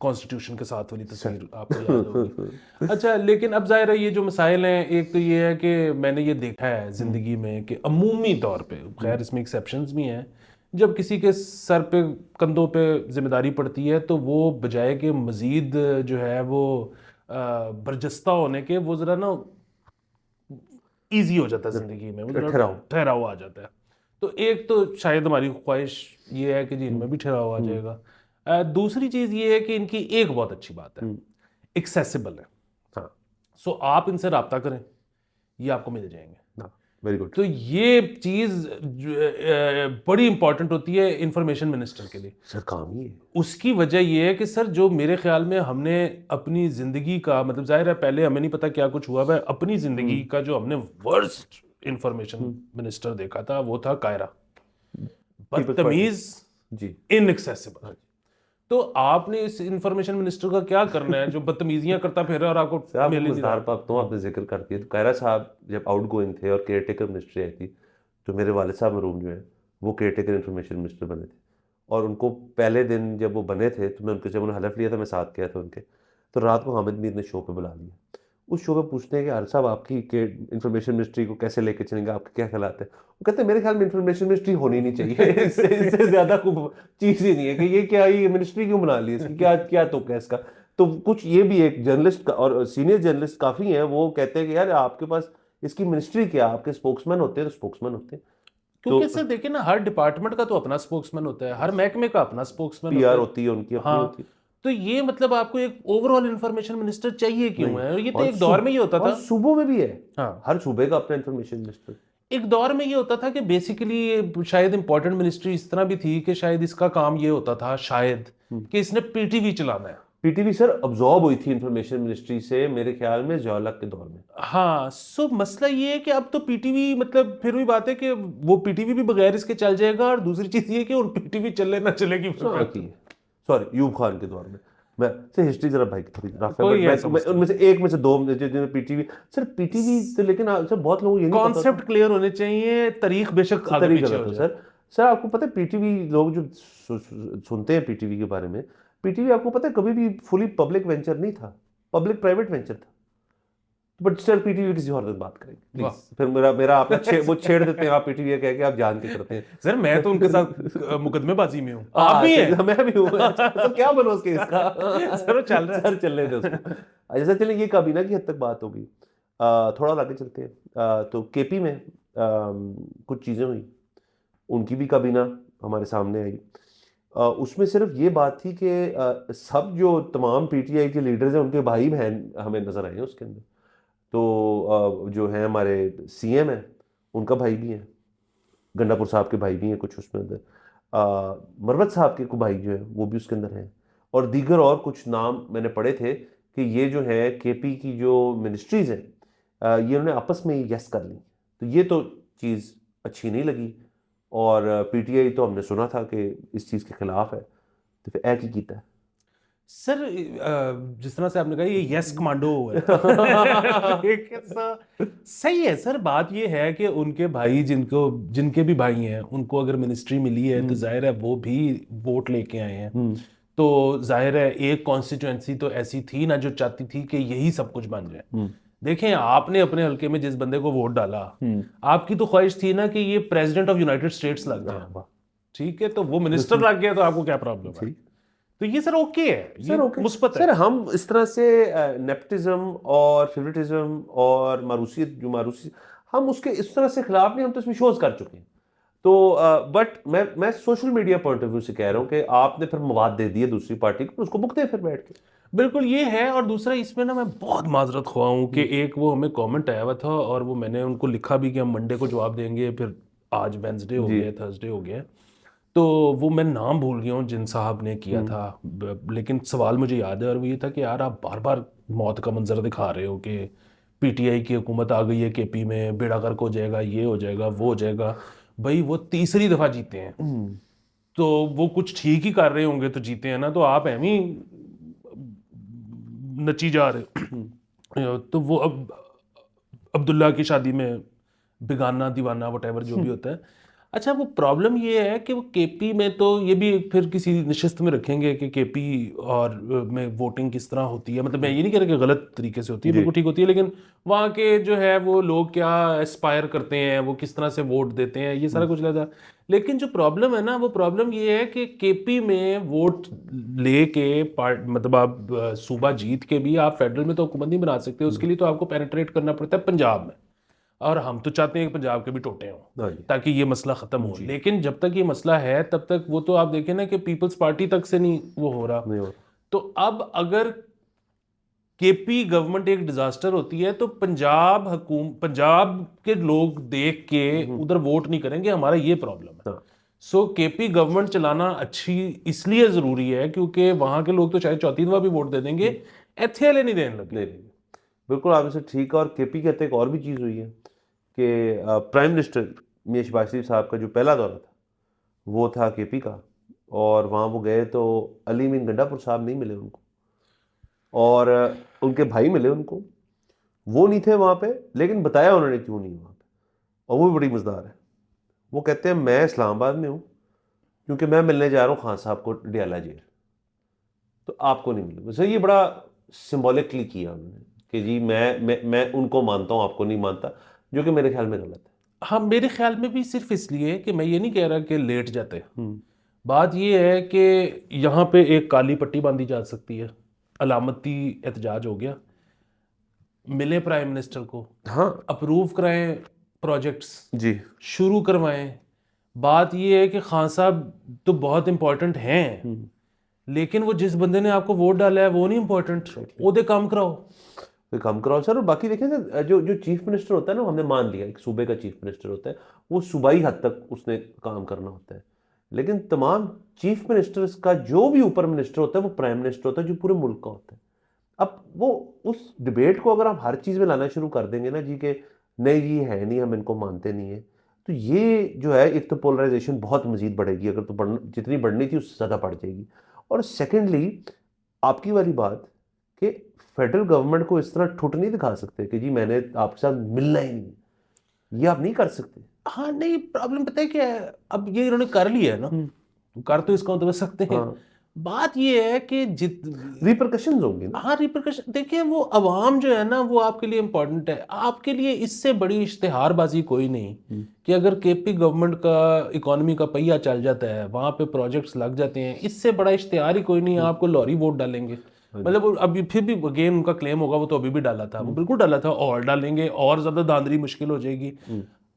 कॉन्स्टिट्यूशन के साथ वाली तस्वीर आपको याद होगी। अच्छा, लेकिन अब जाहिर है ये जो मसाइल हैं, एक तो ये है कि मैंने ये देखा है ज़िंदगी में कि अमूमी तौर पे, खैर इसमें एक्सेप्शंस भी हैं, जब किसी के सर पे कंधों पे जिम्मेदारी पड़ती है तो वो बजाय के मज़ीद जो है वो बर्जस्ता होने के, वो ज़रा ना ईजी हो जाता है ज़िंदगी में, वो ज़रा ठहराओ। ठहराव आ जाता है। तो एक तो शायद हमारी ख्वाहिश ये है कि जी इनमें भी ठहराव आ जाएगा। दूसरी चीज़ ये है कि इनकी एक बहुत अच्छी बात है, एक्सेसिबल है। हाँ, सो आप इनसे रब्ता करें, ये आपको मिल जाएंगे। Very good. तो ये चीज़ बड़ी इंपॉर्टेंट होती है इंफॉर्मेशन मिनिस्टर के लिए। सर काम ही है। उसकी वजह ये है कि सर जो मेरे ख्याल में हमने अपनी ज़िंदगी का, मतलब जाहिर है पहले हमें नहीं पता क्या कुछ हुआ है, अपनी ज़िंदगी का जो हमने वर्स्ट इंफॉर्मेशन मिनिस्टर देखा था वो था कायरा, बदतमीज, जी। इनएक्सेसिबल। तो आपने इस इंफॉर्मेशन मिनिस्टर का क्या करना है जो बदतमीजियां करता फिर और आपको साहब मिल ही नहीं मज़ेदार रहा? बात तो आपने जिक्र कर दिया, तो कायरा साहब जब आउट गोइंग थे और केयर टेकर मिनिस्ट्री आई थी, तो मेरे वालिद साहब मरहूम जो है वो केयर टेकर इंफॉर्मेशन मिनिस्टर बने थे, और उनको पहले दिन जब वो बने थे तो मैं उनके, जब उन्होंने हलफ लिया था मैं साथ गया था उनके, तो रात को हामिद मीर ने शो पे बुला लिया। उस शो पे पूछते हैं कि आरिफ साहब आपकी के इंफॉर्मेशन मिनिस्ट्री को कैसे लेके चलेंगे, आपके क्या ख्याल है? वो कहते हैं मेरे ख्याल में इंफॉर्मेशन मिनिस्ट्री होनी नहीं चाहिए, इससे ज़्यादा कोई चीज़ ही नहीं है कि ये क्या, ये मिनिस्ट्री क्यों बना ली, इसकी क्या क्या तुक है इसका। तो कुछ ये भी एक जर्नलिस्ट और सीनियर जर्नलिस्ट काफ़ी हैं, वो कहते हैं कि यार आपके पास इसकी मिनिस्ट्री क्या, आपके स्पोक्समैन होते हैं तो स्पोक्समैन होते हैं, क्योंकि सर देखिए ना, हर डिपार्टमेंट का तो अपना स्पोक्समैन होता है, हर महकमे का अपना स्पोक्समैन होता पीआर है। होती है उनकी अपनी हाँ, होती है। तो ये मतलब आपको एक ओवरऑल इंफॉर्मेशन मिनिस्टर चाहिए क्यों है? और ये तो और एक दौर में ये होता और था। सूबों में भी है, हाँ, हर सूबे का अपना इंफॉर्मेशन मिनिस्टर। एक दौर में ये होता था कि बेसिकली शायद इंपॉर्टेंट मिनिस्ट्री इस तरह भी थी कि शायद इसका काम ये होता था शायद कि इसने पीटीवी चलाना है। पीटीवी सर अब्जॉर्ब हुई थी इंफॉर्मेशन मिनिस्ट्री से मेरे ख्याल में ज़िया-उल-हक के दौर में। हाँ, सो मसला ये है कि अब तो पीटीवी, मतलब फिर वही बात है कि वो पीटीवी भी बगैर इसके चल जाएगा, और दूसरी चीज ये है कि उन पीटीवी चले ना चलेगी सॉरी यूब खान के दौर में। मैं सर हिस्ट्री जरा भाई की थोड़ी रफ है, कोई बट ऐसा मैं मसला उनमें से एक में से दो जिन्होंने पीटीवी, सर पीटीवी तो, लेकिन सर बहुत लोगों को ये नहीं पता कॉन्सेप्ट क्लियर होने चाहिए, तारीख बेशक था, आगे तरीका पीछे गलत हो है जाए। सर। सर आपको पता है पीटीवी लोग जो सुनते हैं पीटीवी के बारे में, पीटीवी आपको पता है कभी भी फुली पब्लिक वेंचर नहीं था, पब्लिक प्राइवेट वेंचर था। बट सर पीटीवी किसी और दिन बात करेंगे वाह। प्लीज, फिर मेरा मेरा अपना वो छेड़ देते हैं आप पीटीवी कह के, आप जान के करते हैं। सर मैं तो उनके साथ मुकदमेबाजी में हूँ, आप हाँ भी अच्छा, हैं। मैं भी हूँ। अच्छा, तो क्या बनो उसके इसका। सर वो चल रहा है। सर चलने दे उसको। अच्छा चलिए, ये काबीना की हद तक बात होगी, थोड़ा और आगे चलते हैं। तो केपी में कुछ चीज़ें हुई, उनकी भी काबीना हमारे सामने आई। उसमें सिर्फ ये बात थी कि सब जो तमाम पीटीआई के लीडर्स हैं उनके भाई बहन हमें नजर आए हैं उसके अंदर। तो जो है हमारे सीएम है, उनका भाई भी है, गंडापुर साहब के भाई भी हैं कुछ उसमें अंदर, मरवत साहब के को भाई जो है वो भी उसके अंदर हैं, और दीगर और कुछ नाम मैंने पढ़े थे कि ये जो है केपी की जो मिनिस्ट्रीज हैं, ये उन्होंने आपस में ही यस कर ली। तो ये तो चीज़ अच्छी नहीं लगी, और पीटीआई तो हमने सुना था कि इस चीज़ के खिलाफ है, तो फिर एक ही कीता है। सर जिस तरह से आपने कहा ये यस कमांडो है। लेकिन सही है सर, बात ये है कि उनके भाई जिनके भी भाई हैं उनको अगर मिनिस्ट्री मिली है तो जाहिर है वो भी वोट लेके आए हैं। तो जाहिर है एक कॉन्स्टिट्यूएंसी तो ऐसी थी ना जो चाहती थी कि यही सब कुछ बन जाए। देखें आपने अपने हल्के में जिस बंदे को वोट डाला, आपकी तो ख्वाहिश थी ना कि ये प्रेसिडेंट ऑफ यूनाइटेड स्टेट्स लग जाए। वाह। ठीक है, तो वो मिनिस्टर लग गया तो आपको क्या प्रॉब्लम है? ठीक। तो ये सर ओके है, ये सर ओके मुस्बत है। सर, हम इस तरह से नेपोटिज्म और फेवरेटिज्म और मारूसियत, जो मारूसी, हम उसके इस तरह से खिलाफ नहीं, हम तो इसमें शोज कर चुके हैं। तो बट मैं social media point of view से कह रहा हूँ कि आपने फिर मवाद दे दिए दूसरी पार्टी को, उसको भुगते फिर बैठ के। बिल्कुल ये है। और दूसरा इसमें ना मैं बहुत माजरत ख्वाह हूँ कि एक वो हमें कमेंट आया हुआ था और वो मैंने उनको लिखा भी कि हम मंडे को जवाब देंगे, फिर आज वेंसडे हो जी। गया, थर्सडे हो गया, तो वो मैं नाम भूल गया हूँ जिन साहब ने किया था। लेकिन सवाल मुझे याद है और वो ये था कि यार आप बार बार मौत का मंजर दिखा रहे हो कि पीटीआई की हुकूमत आ गई है केपी में, बेड़ा गर्क हो जाएगा, ये हो जाएगा, वो हो जाएगा। भाई वो तीसरी दफा जीते हैं, तो वो कुछ ठीक ही कर रहे होंगे तो जीते हैं ना, तो आप एमी नची जा रहे हो। तो वो अब अब्दुल्ला की शादी में बेगाना दीवाना वटेवर जो भी होता है। अच्छा वो प्रॉब्लम ये है कि वो केपी में तो ये भी फिर किसी नशिस्त में रखेंगे कि केपी और में वोटिंग किस तरह होती है। मतलब मैं ये नहीं कह रहा कि गलत तरीके से होती है, जी। बिल्कुल ठीक होती है, लेकिन वहाँ के जो है वो लोग क्या एस्पायर करते हैं, वो किस तरह से वोट देते हैं, ये सारा कुछ लेता। लेकिन जो प्रॉब्लम है ना, वो प्रॉब्लम ये है कि केपी में वोट लेके पार्ट मतलब आप सूबा जीत के भी आप फेडरल में तो हुकूमत नहीं बना सकते, उसके लिए तो आपको पेनिट्रेट करना पड़ता है पंजाब में। और हम तो चाहते हैं कि पंजाब के भी टोटे हों हाँ जी। ताकि ये मसला खत्म हो। लेकिन जब तक ये मसला है तब तक वो तो आप देखें ना कि पीपल्स पार्टी तक से नहीं वो हो रहा। नहीं हो रहा। तो अब अगर केपी गवर्नमेंट एक डिजास्टर होती है तो पंजाब के लोग देख के उधर वोट नहीं करेंगे, हमारा ये प्रॉब्लम है। हाँ। सो केपी गवर्नमेंट चलाना अच्छी इसलिए जरूरी है क्योंकि वहां के लोग तो चाहे चौथी दफा भी वोट दे देंगे, इत्थे वाले नहीं देने लगे। नहीं नहीं, बिल्कुल आप इसे ठीक है। और केपी कहते एक और भी चीज़ हुई है कि प्राइम मिनिस्टर मियां शहबाज शरीफ साहब का जो पहला दौरा था वो था केपी का, और वहाँ वो गए तो अली मीन गंडापुर साहब नहीं मिले उनको, और उनके भाई मिले उनको, वो नहीं थे वहाँ पे, लेकिन बताया उन्होंने क्यों नहीं वहाँ पे, और वो भी बड़ी मज़ेदार है। वो कहते हैं मैं इस्लामाबाद में हूँ क्योंकि मैं मिलने जा रहा हूँ खान साहब को डियाला जेल, तो आपको नहीं मिले। वैसे ये बड़ा सिंबॉलिकली किया उन्होंने कि जी मैं उनको मानता हूँ, आपको नहीं मानता, जो कि मेरे ख्याल में गलत है। हाँ मेरे ख्याल में भी सिर्फ इसलिए कि मैं ये नहीं कह रहा कि लेट जाते। बात ये है कि यहाँ पे एक काली पट्टी बांधी जा सकती है, अलामती एहतजाज हो गया, मिले प्राइम मिनिस्टर को, हाँ अप्रूव कराएं प्रोजेक्ट्स, जी। शुरू करवाएं। बात ये है कि खान साहब तो बहुत इंपॉर्टेंट हैं, लेकिन वो जिस बंदे ने आपको वोट डाला है वो नहीं इंपॉर्टेंट, ओदे काम कराओ। तो कम कराओ सर। और बाकी देखें सर, जो जो चीफ मिनिस्टर होता है ना, हमने मान लिया एक सूबे का चीफ मिनिस्टर होता है, वो सूबाई हद तक उसने काम करना होता है, लेकिन तमाम चीफ मिनिस्टर्स का जो भी ऊपर मिनिस्टर होता है वो प्राइम मिनिस्टर होता है जो पूरे मुल्क का होता है। अब वो उस डिबेट को अगर आप हर चीज़ में लाना शुरू कर देंगे ना जी कि नहीं जी है नहीं, हम इनको मानते नहीं है, तो ये जो है एक तो पोलराइजेशन बहुत मजीद बढ़ेगी, अगर तो जितनी बढ़नी थी उससे ज़्यादा बढ़ जाएगी। और सेकेंडली आपकी वाली बात कि फेडरल गवर्नमेंट को इस तरह ठुट नहीं दिखा सकते कि जी मैंने आपके साथ मिलना ही नहीं, ये आप नहीं कर सकते। हाँ नहीं, प्रॉब्लम पता है क्या है, अब ये इन्होंने कर लिया है ना, कर तो इसका मतलब सकते हैं। हाँ, बात ये है कि जित रिपरकशंस होंगे ना। हाँ रिpercussion देखिए, वो अवाम जो है ना वो आपके लिए इम्पोर्टेंट है। आपके लिए इससे बड़ी इश्तिहारबाजी कोई नहीं कि अगर केपी गवर्नमेंट का इकोनॉमी का पहिया चल जाता है, वहाँ पे प्रोजेक्ट्स लग जाते हैं, इससे बड़ा इश्तिहार ही कोई नहीं है। आपको लॉरी वोट डालेंगे, मतलब वो अभी फिर भी अगेन उनका क्लेम होगा, वो तो अभी भी डाला था, वो बिल्कुल डाला था, और डालेंगे और ज़्यादा धांधली मुश्किल हो जाएगी।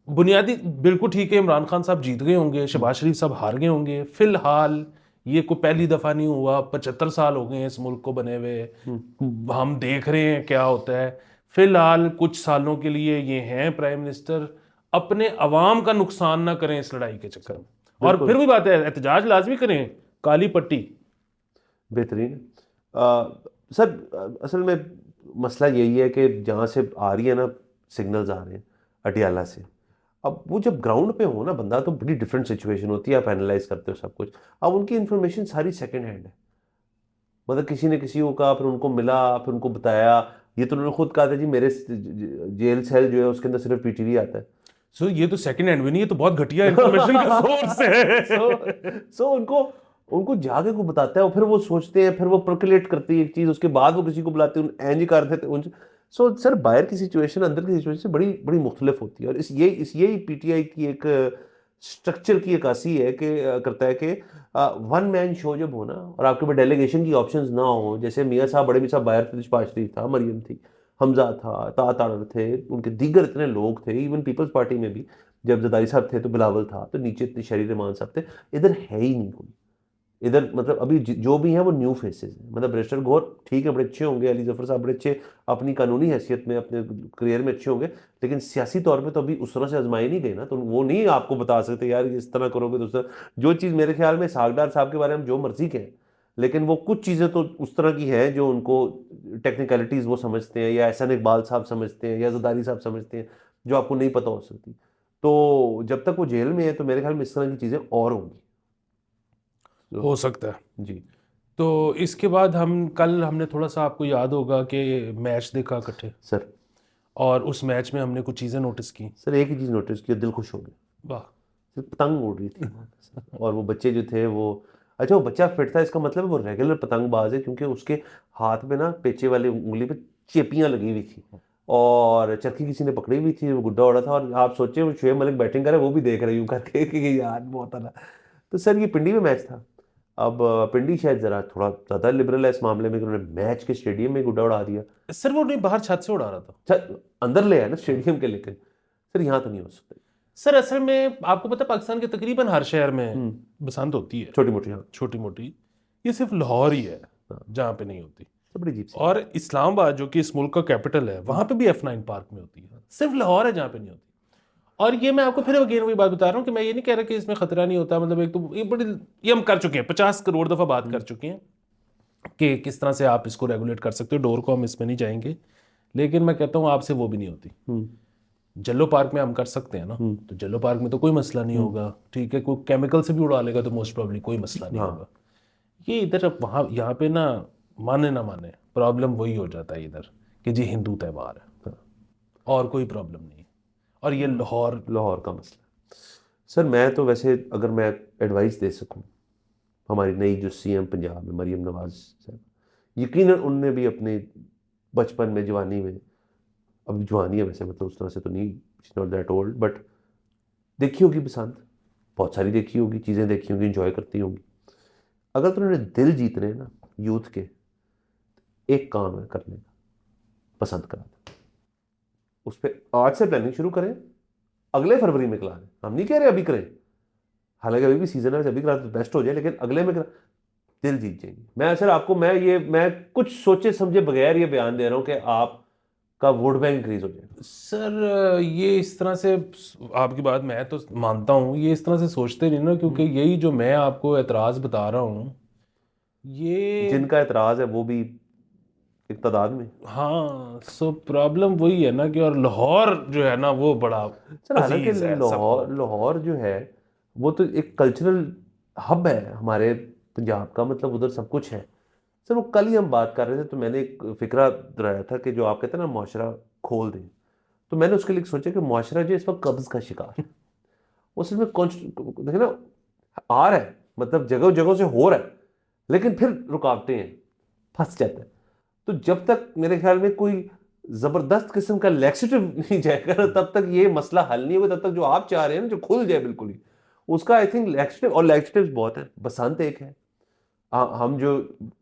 बुनियादी बिल्कुल ठीक है, इमरान खान साहब जीत गए होंगे, शहबाज शरीफ साहब हार गए होंगे, फिलहाल ये कोई पहली दफा नहीं हुआ, 75 साल हो गए हैं इस मुल्क को बने हुए, हम देख रहे हैं क्या होता है। फिलहाल कुछ सालों के लिए ये हैं प्राइम मिनिस्टर, अपने अवाम का नुकसान ना करें इस लड़ाई के चक्कर में। और फिर भी बात है, एहतजाज लाजमी करें, काली पट्टी। बेहतरीन। सर, असल में मसला यही है कि जहाँ से आ रही है ना सिग्नल्स आ रहे हैं अटियाला से, अब वो जब ग्राउंड पे हो ना बंदा, तो बड़ी डिफरेंट सिचुएशन होती है, आप एनालाइज करते हो सब कुछ। अब उनकी इन्फॉर्मेशन सारी सेकंड हैंड है, मतलब किसी ने किसी को कहा, फिर उनको मिला, फिर उनको बताया। ये तो उन्होंने खुद कहा था जी मेरे जेल सेल जो है उसके अंदर सिर्फ पीटीवी आता है। सो ये तो सेकंड हैंड भी नहीं, ये तो बहुत घटिया इंफॉर्मेशन का सोर्स है। सो उनको उनको जाके को बताता है, और फिर वो सोचते हैं, फिर वो परकुलेट करती है एक चीज, उसके बाद वो किसी को बुलाते हैं, एंज ही कर देते हैं। सो सर, बाहर की सिचुएशन अंदर की सिचुएशन से बड़ी बड़ी मुख्तलिफ होती है, और यही पीटीआई की एक स्ट्रक्चर की अक्कासी है कि करता है कि वन मैन शो जब हो ना, और आपके पास डेलीगेशन की ऑप्शंस ना हो, जैसे मियाँ साहब बड़े मियाँ साहब बाहर थे, शहबाज शरीफ था, मरियम थी, हमजा था, तातर थे, उनके दीगर इतने लोग थे, इवन पीपल्स पार्टी में भी जब जदाई साहब थे तो बिलावल था, तो नीचे इतने शरीर रहमान साहब थे। इधर है ही नहीं कोई। इधर मतलब अभी जो भी है वो न्यू फेसेस हैं। मतलब बैरिस्टर गौर ठीक है, बड़े अच्छे होंगे, अली जफर साहब बड़े अच्छे अपनी कानूनी हैसियत में अपने करियर में अच्छे होंगे, लेकिन सियासी तौर पे तो अभी उस तरह से आजमाए नहीं गए ना, तो वो नहीं आपको बता सकते यार इस तरह करोगे तो उस तरह। जो चीज़ मेरे ख्याल में सागदार साहब के बारे में जो मर्जी कहें, लेकिन वो कुछ चीज़ें तो उस तरह की हैं जो उनको टेक्निकलिटीज़ वो समझते हैं, या एहसान इकबाल साहब समझते हैं, या जदारी साहब समझते हैं, जो आपको नहीं पता हो सकती। तो जब तक वो जेल में है तो मेरे ख्याल में इस तरह की चीज़ें और होंगी। हो सकता है। जी तो इसके बाद हमने थोड़ा सा, आपको याद होगा कि मैच देखा इकट्ठे, सर। और उस मैच में हमने कुछ चीज़ें नोटिस की। सर एक ही चीज़ नोटिस की, दिल खुश हो गया। वाह। सिर्फ पतंग उड़ रही थी वहाँ पे सर, और वो बच्चे जो थे वो, अच्छा वो बच्चा फिट था, इसका मतलब है वो रेगुलर पतंगबाज है, क्योंकि उसके हाथ में ना पेचे वाली उंगली पे चेपियाँ लगी हुई थी, और चरखी किसी ने पकड़ी हुई थी, वो गुड्डा उड़ा था, और आप सोचे वो शुएब मलिक बैटिंग करे, वो भी देख रहे यूं करके कि यार बहुत अला। तो सर ये पिंडी में मैच था। अब पिंडी शायद ज़रा थोड़ा ज़्यादा लिबरल है इस मामले में कि उन्होंने मैच के स्टेडियम में गुड्डा उड़ा दिया। सर वो नहीं, बाहर छत से उड़ा रहा था। अच्छा, अंदर ले आया ना स्टेडियम के, लेकिन सर यहाँ तो नहीं हो सकता। सर असल में आपको पता है, पाकिस्तान के तकरीबन हर शहर में बसंत होती है, छोटी मोटी, हाँ। छोटी मोटी। ये सिर्फ लाहौर ही है जहाँ पे नहीं होती। तो बड़ी अजीब सी। और इस्लामाबाद जो कि इस मुल्क का कैपिटल है, वहां पे भी F9 पार्क में होती है, सिर्फ लाहौर है जहाँ पे नहीं होती। और ये मैं आपको फिर अगेन वही बात बता रहा हूँ कि मैं ये नहीं कह रहा कि इसमें खतरा नहीं होता, मतलब एक तो ये बड़ी, ये हम कर चुके हैं, 50 करोड़ दफा बात कर चुके हैं कि किस तरह से आप इसको रेगुलेट कर सकते हो। डोर को हम इसमें नहीं जाएंगे, लेकिन मैं कहता हूँ आपसे वो भी नहीं होती। जल्लो पार्क में हम कर सकते हैं ना, तो जल्लो पार्क में तो कोई मसला नहीं होगा, ठीक है, कोई केमिकल से भी उड़ा लेगा तो मोस्ट प्रॉब्ली कोई मसला नहीं होगा। ये इधर अब वहाँ यहाँ पे ना, माने ना माने, प्रॉब्लम वही हो जाता है इधर कि जी हिंदू त्यौहार है, और कोई प्रॉब्लम नहीं। और ये लाहौर का मसला। सर मैं तो वैसे अगर मैं एडवाइस दे सकूं, हमारी नई जो सीएम पंजाब है मरीम नवाज साहब, यकीनन उनने भी अपने बचपन में, जवानी में, अब जवानी है वैसे, मतलब उस तरह से तो नहीं, नॉट दैट ओल्ड, बट देखी होगी बसंत, बहुत सारी देखी होगी, चीज़ें देखी होंगी, इंजॉय करती होंगी। अगर तो उन्होंने दिल जीतने हैं ना यूथ के, एक काम है करने का, पसंद करा दें। उस पर आज से प्लानिंग शुरू करें, अगले फरवरी में करा दें। हम नहीं कह रहे अभी करें, हालांकि अभी भी सीजन है, अभी करा तो बेस्ट हो जाए, लेकिन अगले में करा, दिल जीत जाएंगे। मैं सर आपको, मैं कुछ सोचे समझे बगैर ये बयान दे रहा हूँ कि आपका वोट बैंक इंक्रीज हो जाएगा। सर ये इस तरह से, आपकी बात मैं तो मानता हूँ, ये इस तरह से सोचते नहीं ना, क्योंकि यही जो मैं आपको एतराज़ बता रहा हूँ, ये जिनका एतराज़ है वो भी एक तादाद में। हाँ, सो प्रॉब्लम वही है ना कि, और लाहौर जो है ना वो बड़ा सर हालांकि अजीज है सबको। लाहौर जो है वो तो एक कल्चरल हब है हमारे पंजाब का, मतलब उधर सब कुछ है। सर वो कल ही हम बात कर रहे थे, तो मैंने एक फिक्रा दोहराया था कि जो आप कहते हैं ना मुआशरा खोल दें, तो मैंने उसके लिए सोचा कि मुआशरा जो इस वक्त कब्ज का शिकार है, उसमें देखिए ना आ रहा है, मतलब जगह जगह से हो रहा है, लेकिन फिर रुकावटें हैं, फंस जाता है। तो जब तक मेरे ख्याल में कोई जबरदस्त किस्म का लैक्सेटिव नहीं जाएगा ना, तब तक ये मसला हल नहीं होगा। तब तक जो आप चाह रहे हैं ना, जो खुल जाए बिल्कुल ही, उसका आई थिंक लैक्सेटिव, और लैक्सेटिव बहुत है, बसंत एक है। हम जो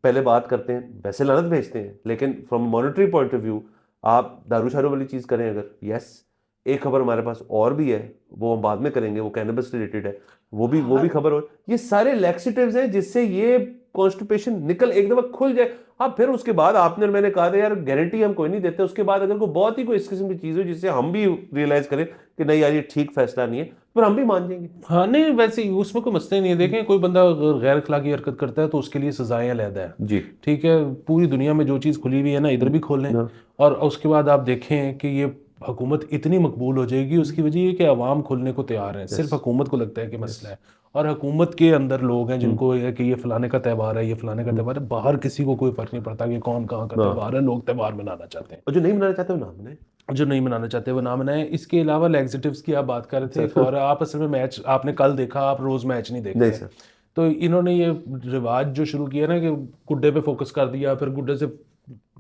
पहले बात करते हैं वैसे लानत भेजते हैं, लेकिन from monetary point of view आप दारू शारू वाली चीज़ करें अगर, यस, एक खबर हमारे पास और भी है, वो हम बाद में करेंगे, वो कैनबिस रिलेटेड है, वो भी खबर हो। ये सारे लैक्सेटिव्स हैं जिससे ये कॉन्स्टिपेशन निकल एक दफा खुल जाए। हाँ, फिर उसके बाद आपने और मैंने कहा था यार गारंटी हम कोई नहीं देते, उसके बाद अगर कोई बहुत ही कोई इस किस्म की चीज़ हो जिससे हम भी रियलाइज करें कि नहीं यार ये ठीक फैसला नहीं है, फिर हम भी मान जाएंगे। हाँ नहीं, वैसे उसमें कोई मसले नहीं है। देखें, कोई बंदा अगर गैर अखलाकी हरकत करता है तो उसके लिए सजाएं अलहदा है। जी। ठीक है, पूरी दुनिया में जो चीज़ खुली हुई है ना, इधर भी खोल लें। हाँ। और उसके बाद आप देखें कि ये हुकूमत इतनी मकबूल हो जाएगी, उसकी वजह ये कि अवाम खुलने को तैयार है। सिर्फ हुकूमत को लगता है कि मसला है, और हुकूमत के अंदर लोग हैं जिनको ये कि ये फलाने का त्यौहार है, ये फलाने का त्यौहार है। बाहर किसी को कोई फर्क नहीं पड़ता कि कौन कहाँ का त्यौहार है, लोग त्यौहार मनाना चाहते हैं। और जो नहीं मनाना चाहते वो ना मनाए। जो नहीं मनाना चाहते वो ना मनाएं। इसके अलावा लैक्सेटिव्स की आप बात कर रहे थे एक और, आप असल में मैच आपने कल देखा, आप रोज मैच नहीं नहीं देखते। सर। तो इन्होंने ये रिवाज जो शुरू किया ना कि गुड्डे पे फोकस कर दिया, फिर गुड्डे से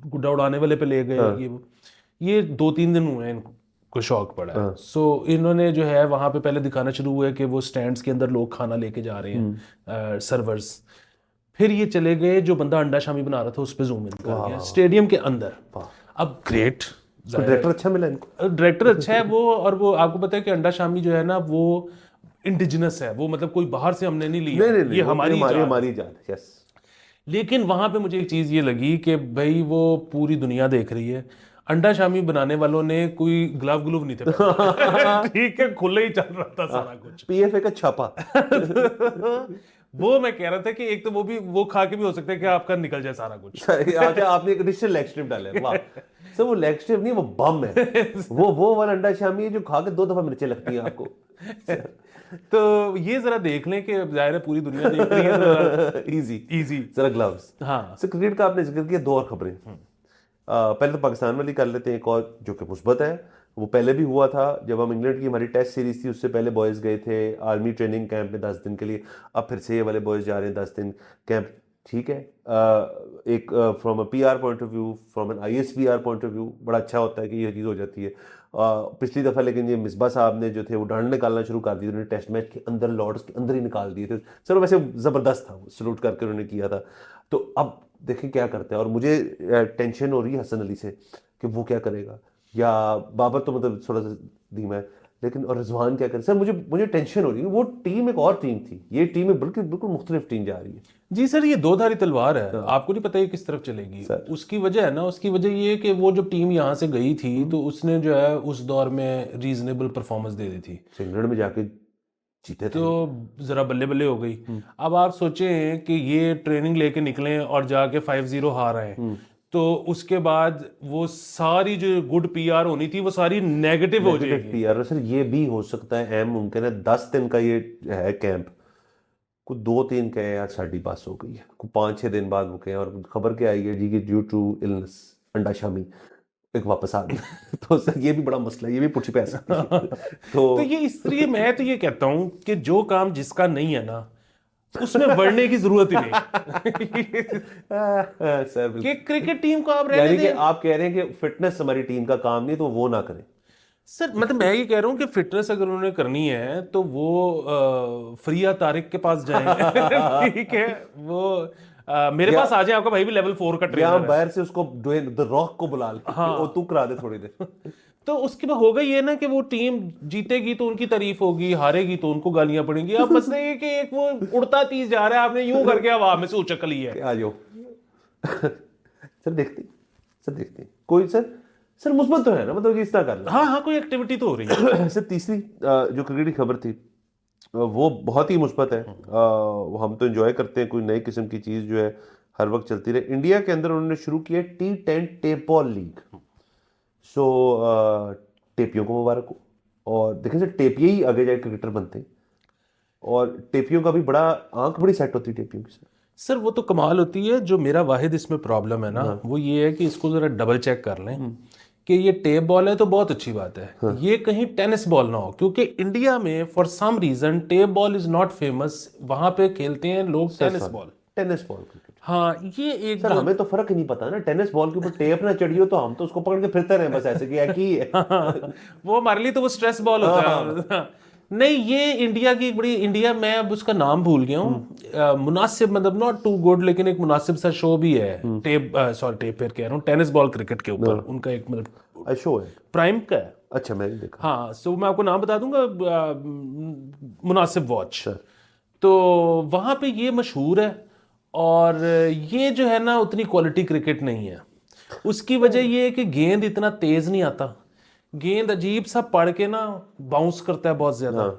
गुड्डा उड़ाने वाले पे ले गए, हाँ। ये 2-3 दिन हुए हैं इनको शौक पड़ा है। हाँ। सो इन्होंने जो है वहां पे पहले दिखाना शुरू हुआ है कि वो स्टैंड्स के अंदर लोग खाना लेके जा रहे हैं, सर्वर्स। फिर ये चले गए, जो बंदा अंडा शामी बना रहा था उस पर जूम इन कर दिया स्टेडियम के अंदर। अब ग्रेट, डायरेक्टर अच्छा मिला इनको। डायरेक्टर अच्छा है वो। और वो आपको पता है कि अंडा शामी जो है ना, वो इंडिजिनस है, वो मतलब कोई बाहर से हमने नहीं लिया, नहीं, ये हमारी इजाद है। हमारी इजाद है, यस। लेकिन वहां पे मुझे एक चीज ये लगी कि भाई वो पूरी दुनिया देख रही है, अंडा शामी बनाने वालों ने कोई ग्लव ग्लूव नहीं थे पहने। ठीक है, खुले ही चल रहा था सारा कुछ। पीएफए का छापा। वो मैं कह रहा था कि एक तो वो भी, वो खा के भी हो सकता है कि आपका निकल जाए सारा कुछ। अच्छा, आपने एक एडिशनल लैक्सेटिव डाला है, वाह। सर वो लैक्सेटिव नहीं, वो बम है। वो वाला अंडा शामी है जो खा के 2 दफा मिर्चें लगती हैं आपको। तो ये जरा देख लें कि जाहिर है पूरी दुनिया देख रही है। Easy easy. जरा ग्लव्स। हाँ। सर क्रिकेट का आपने जिक्र किया, 2 और खबरें। पहले तो पाकिस्तान वाली कर लेते हैं, एक और जो कि मुस्बत है। वो पहले भी हुआ था जब हम इंग्लैंड की हमारी टेस्ट सीरीज थी, उससे पहले बॉयज़ गए थे आर्मी ट्रेनिंग कैंप में 10 दिन के लिए। अब फिर से ये वाले बॉयज़ जा रहे हैं 10 दिन कैंप। ठीक है, एक from a PR point of view, from an ISPR point of view बड़ा अच्छा होता है कि ये चीज़ हो जाती है। पिछली दफ़ा लेकिन ये मिसबा साहब ने जो थे वो डांड निकालना शुरू कर दिए, उन्होंने टेस्ट मैच के अंदर लॉर्ड्स के अंदर ही निकाल दिए थे। सर वैसे ज़बरदस्त था, सलूट करके उन्होंने किया था। तो अब देखें क्या करते हैं, और मुझे टेंशन हो रही है हसन अली से कि वो क्या करेगा, या बाबर तो मतलब थोड़ा सा धीमा है, लेकिन और रिजवान क्या करे। सर मुझे टेंशन हो रही है। वो टीम एक और टीम थी, ये टीम एक बिल्कुल बिल्कुल मुख्तलिफ टीम जा रही है। जी सर, ये दो धारी तलवार है, आपको नहीं पता ये किस तरफ चलेगी। उसकी वजह है ना, उसकी वजह ये है कि वो जो टीम यहाँ से गई थी तो उसने जो है उस दौर में रीजनेबल परफॉर्मेंस दे दी थी, इंग्लैंड में जाके जीते थे, तो जरा बल्ले बल्ले हो गई। अब आप सोचें कि ये ट्रेनिंग लेके निकले और जाके 5-0 हार आए, तो उसके बाद वो सारी जो गुड पीआर होनी थी वो सारी नेगेटिव हो जाएगी। पीआर सर ये भी हो सकता है, अहम मुमकिन है 10 दिन का ये है कैंप, कुछ 2-3 कहे यार साड़ी पास हो गई है, कुछ 5-6 दिन बाद वो कहे और खबर क्या आई है जी कि ड्यू टू इलनेस अंडा शामी एक वापस आ गई। तो सर ये भी बड़ा मसला है, ये भी पुठी पे सकती है। तो ये इसलिए मैं तो ये कहता हूं कि जो काम जिसका नहीं है ना, उसमें बढ़ने की जरूरत ही नहीं। सर कि क्रिकेट टीम को आप रहने यानी कि दें। आप कह रहे हैं कि फिटनेस हमारी टीम का काम नहीं, तो वो ना करें। सर मतलब मैं ये कह रहा हूँ कि फिटनेस अगर उन्होंने करनी है तो वो फ्रिया तारिक के पास जाएं। ठीक है, वो मेरे पास आ जाए, आपका भाई भी लेवल 4 का ट्रेनर है। बाहर से उसको द रॉक को बुला ले, वो तू करा दे थोड़ी देर। तो उसके बाद होगा ये ना कि वो टीम जीतेगी तो उनकी तारीफ होगी, हारेगी तो उनको गालियां पड़ेंगी। अब मसला ये कि एक वो उड़ता तीस जा रहा है, आपने यूं करके हवा में से उछक ली है। आ जाओ। सर देखते कोई सर मुस्बत तो है ना, मतलब इस तरह कर हाँ हाँ, कोई एक्टिविटी तो हो रही है। सर तीसरी जो क्रिकेट की खबर थी वो बहुत ही मुस्बत है। हम तो एंजॉय करते हैं कोई नई किस्म की चीज़ जो है हर वक्त चलती रहे। इंडिया के अंदर उन्होंने शुरू किया T10 टेप बॉल लीग। सो टेपियों को मुबारक हो, और देखें सर टेपिये ही आगे जाए क्रिकेटर बनते हैं, और टेपियों का भी बड़ा आंख बड़ी सेट होती है टेपियों की सर। सर वो तो कमाल होती है। जो मेरा वाहिद इसमें प्रॉब्लम है ना, वो ये है कि इसको ज़रा डबल चेक कर लें कि ये टेप बॉल है तो बहुत अच्छी बात है, ये कहीं टेनिस बॉल ना हो, क्योंकि इंडिया में for some reason tape ball is not famous. वहाँ पे खेलते हैं लोग tennis ball. Tennis ball cricket. हाँ, ये एक सर हमें तो फर्क ही नहीं पता ना, टेनिस बॉल के ऊपर टेप ना चढ़ी हो तो हम तो उसको पकड़ के फिरते रहे बस, ऐसे कि की है। वो हमारे लिए तो वो स्ट्रेस बॉल होता है। नहीं, ये इंडिया की एक बड़ी, इंडिया मैं अब उसका नाम भूल गया हूँ, मुनासिब, मतलब नॉट टू गुड, लेकिन एक मुनासिब सा शो भी है टेप, सॉरी टेप फिर कह रहा हूँ, टेनिस बॉल क्रिकेट के ऊपर उनका एक मतलब शो है, प्राइम का है। अच्छा मैंने देखा। हाँ, सो मैं आपको नाम बता दूंगा, मुनासिब वॉच। तो वहाँ पे ये मशहूर है, और ये जो है ना उतनी क्वालिटी क्रिकेट नहीं है। उसकी वजह ये है कि गेंद इतना तेज नहीं आता, गेंद अजीब सा पड़ के ना बाउंस करता है बहुत ज्यादा,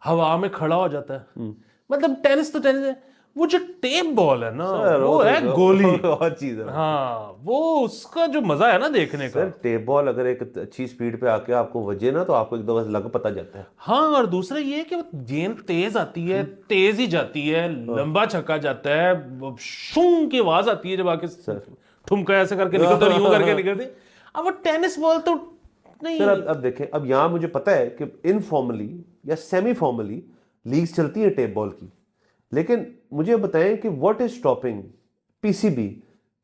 हवा में खड़ा हो जाता है। मतलब टेनिस तो टेनिस है, वो जो टेप बॉल है ना वो है गोली और चीज है। हाँ, वो उसका जो मजा है ना देखने का। सर टेप बॉल अगर एक अच्छी स्पीड पे आके आपको वजे ना तो आपको एकदम बस लग पता जाता है। हाँ, और दूसरा ये है कि वो गेंद तेज आती है, तेज ही जाती है, लंबा छक्का जाता है, शूं की आवाज आती है जब आके ठुमका ऐसे करके निकलते, यूं करके निकलते। अब वो टेनिस बॉल तो नहीं। सर अब देखें, अब यहाँ मुझे पता है कि इनफॉर्मली या सेमी फॉर्मली लीग्स चलती है टेप बॉल की, लेकिन मुझे बताएं कि व्हाट इज स्टॉपिंग पीसीबी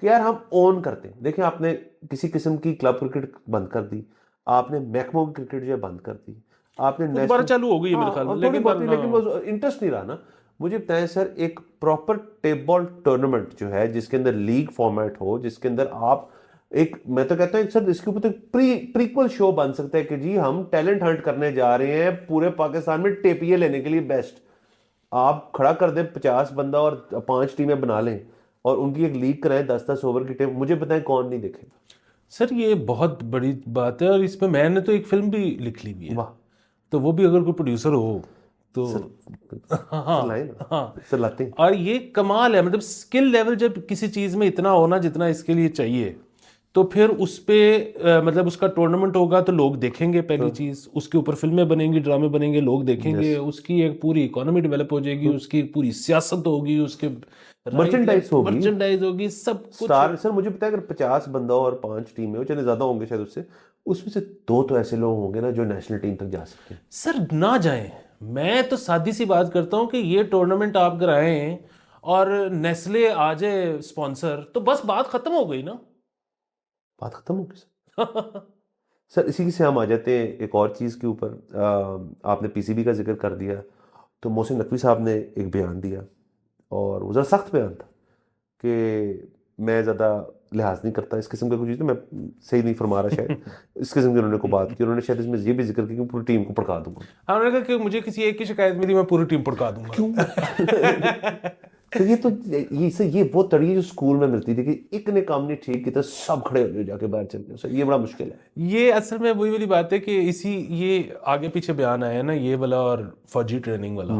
कि यार हम ओन करते हैं। देखिए आपने किसी किस्म की क्लब क्रिकेट बंद कर दी, आपने मैकमो क्रिकेट जो है बंद कर दी, आपने दोबारा चालू हो गई है मेरे ख्याल में, लेकिन इंटरेस्ट नहीं रहा ना। मुझे बताएं सर, एक प्रॉपर टेप बॉल टूर्नामेंट जो है जिसके अंदर लीग फॉर्मेट हो, जिसके अंदर आप एक, मैं तो कहता हूँ सर इसके ऊपर तो प्रीक्वल शो बन सकता है कि जी हम टैलेंट हंट करने जा रहे हैं पूरे पाकिस्तान में टेपिए लेने के लिए बेस्ट। आप खड़ा कर दें 50 बंदा और 5 टीमें बना लें और उनकी एक लीग कराएं 10-10 ओवर की टीम, मुझे बताएं कौन नहीं देखेगा। सर ये बहुत बड़ी बात है, और इसमें मैंने तो एक फिल्म भी लिख ली भी है, वाह तो वो भी अगर कोई प्रोड्यूसर हो तो सर लाएं ना, हाँ। सर लाते हैं। और ये कमाल है, मतलब स्किल लेवल जब किसी चीज़ में इतना होना जितना इसके लिए चाहिए, तो फिर उस पे मतलब उसका टूर्नामेंट होगा तो लोग देखेंगे, पहली चीज़ उसके ऊपर फिल्में बनेंगी, ड्रामे बनेंगे, लोग देखेंगे, उसकी एक पूरी इकोनॉमी डेवलप हो जाएगी, उसकी एक पूरी सियासत होगी, उसके मर्चेंडाइज होगी, सब कुछ। स्टार सर मुझे पता है अगर 50 बंदा और 5 टीमें हो, चले ज्यादा होंगे शायद उससे, उसमें से 2 तो ऐसे लोग होंगे ना जो नेशनल टीम तक जा सकते हैं। सर ना जाएं, मैं तो सादी सी बात करता हूँ कि ये टूर्नामेंट आप कराएं और नेस्ले आ जाए स्पॉन्सर, तो बस बात खत्म हो गई ना। बात खत्म होगी सर। सर इसी से हम आ जाते हैं एक और चीज़ के ऊपर। आपने पीसीबी का जिक्र कर दिया, तो मोहसिन नकवी साहब ने एक बयान दिया और वो ज़रा सख्त बयान था कि मैं ज़्यादा लिहाज नहीं करता इस किस्म का कुछ चीज़, तो मैं सही नहीं फरमा रहा शायद इस किस्म की उन्होंने को बात की, उन्होंने शायद इसमें ये भी जिक्र किया कि पूरी टीम को भड़का दूंगा। हाँ, उन्होंने कहा कि मुझे किसी एक की शिकायत मिली मैं पूरी टीम भड़का दूंगा। क्यों? सर ये वो तड़िए जो स्कूल में मिलती थी कि एक ने काम नहीं ठीक किया तो सब खड़े हो जाओ जाके बाहर चल गए। सर ये बड़ा मुश्किल है। ये असल में वही वाली बात है कि इसी ये आगे पीछे बयान आया है ना, ये वाला और फौजी ट्रेनिंग वाला,